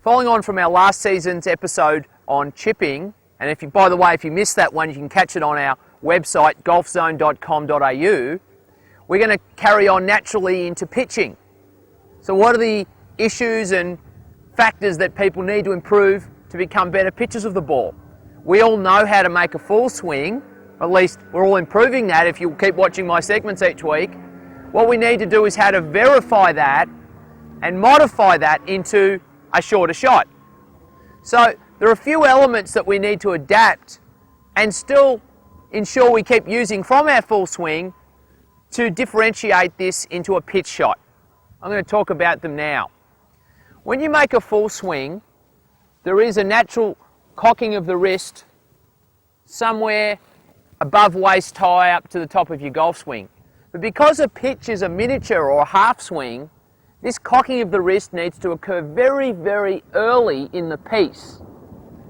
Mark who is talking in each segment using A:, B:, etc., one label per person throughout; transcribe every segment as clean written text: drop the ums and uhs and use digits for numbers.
A: Following on from our last season's episode on chipping, and by the way, if you missed that one, you can catch it on our website, golfzone.com.au, we're going to carry on naturally into pitching. So what are the issues and factors that people need to improve to become better pitchers of the ball? We all know how to make a full swing, at least we're all improving that if you keep watching my segments each week. What we need to do is how to verify that and modify that into a shorter shot. So there are a few elements that we need to adapt and still ensure we keep using from our full swing to differentiate this into a pitch shot. I'm going to talk about them now. When you make a full swing, there is a natural cocking of the wrist somewhere above waist high up to the top of your golf swing. But because a pitch is a miniature or a half swing, this cocking of the wrist needs to occur very, very early in the piece.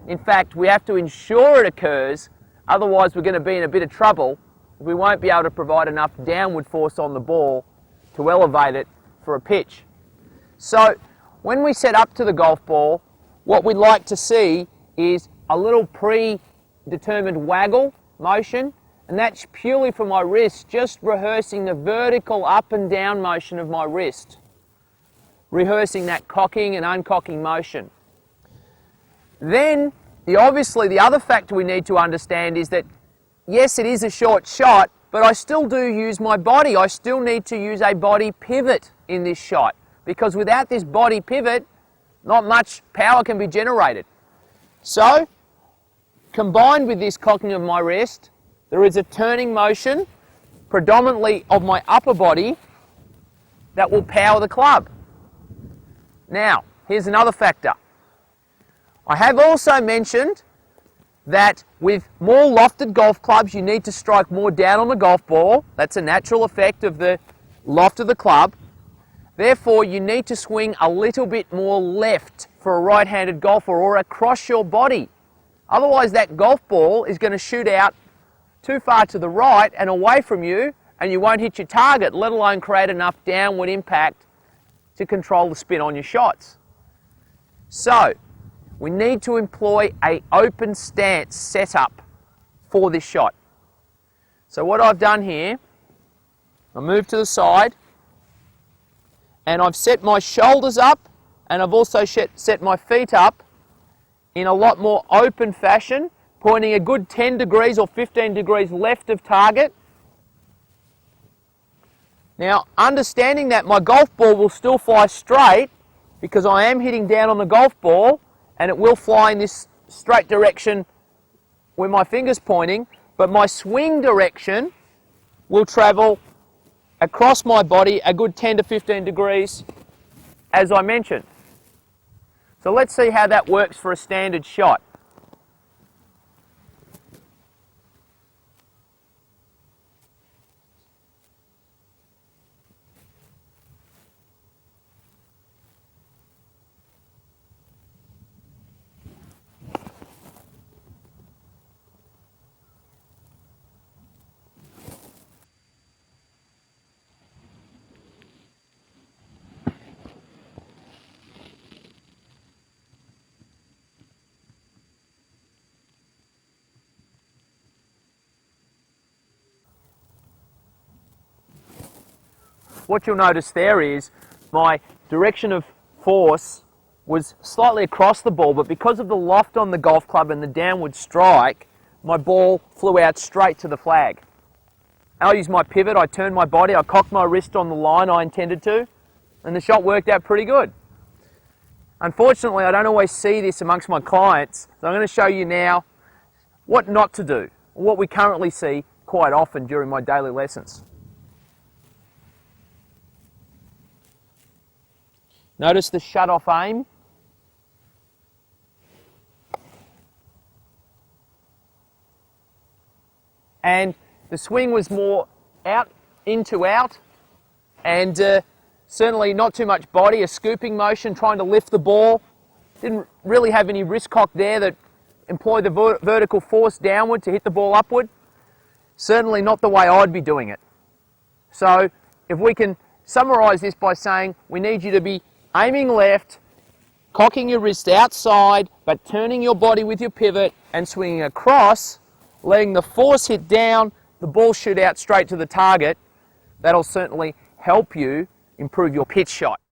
A: In fact, we have to ensure it occurs, otherwise we're going to be in a bit of trouble. We won't be able to provide enough downward force on the ball to elevate it for a pitch. So when we set up to the golf ball, what we'd like to see is a little predetermined waggle motion, and that's purely for my wrist, just rehearsing the vertical up and down motion of my wrist. Rehearsing that cocking and uncocking motion. Then, obviously the other factor we need to understand is that, yes, it is a short shot, but I still do use my body. I still need to use a body pivot in this shot, because without this body pivot, not much power can be generated. So, combined with this cocking of my wrist, there is a turning motion, predominantly of my upper body, that will power the club. Now, here's another factor. I have also mentioned that with more lofted golf clubs, you need to strike more down on the golf ball. That's a natural effect of the loft of the club. Therefore, you need to swing a little bit more left for a right-handed golfer or across your body. Otherwise, that golf ball is going to shoot out too far to the right and away from you, and you won't hit your target, let alone create enough downward impact to control the spin on your shots. So, we need to employ an open stance setup for this shot. So what I've done here, I move to the side, and I've set my shoulders up, and I've also set my feet up in a lot more open fashion, pointing a good 10 degrees or 15 degrees left of target. Now, understanding that my golf ball will still fly straight because I am hitting down on the golf ball and it will fly in this straight direction where my finger's pointing, but my swing direction will travel across my body a good 10 to 15 degrees, as I mentioned. So let's see how that works for a standard shot. What you'll notice there is my direction of force was slightly across the ball, but because of the loft on the golf club and the downward strike, my ball flew out straight to the flag. I used my pivot, I turned my body, I cocked my wrist on the line I intended to, and the shot worked out pretty good. Unfortunately, I don't always see this amongst my clients, so I'm going to show you now what not to do, what we currently see quite often during my daily lessons. Notice the shut-off aim. And the swing was more out, into out, and certainly not too much body, a scooping motion, trying to lift the ball. Didn't really have any wrist cock there that employed the vertical force downward to hit the ball upward. Certainly not the way I'd be doing it. So if we can summarise this by saying we need you to be aiming left, cocking your wrist outside, but turning your body with your pivot and swinging across, letting the force hit down, the ball shoot out straight to the target. That'll certainly help you improve your pitch shot.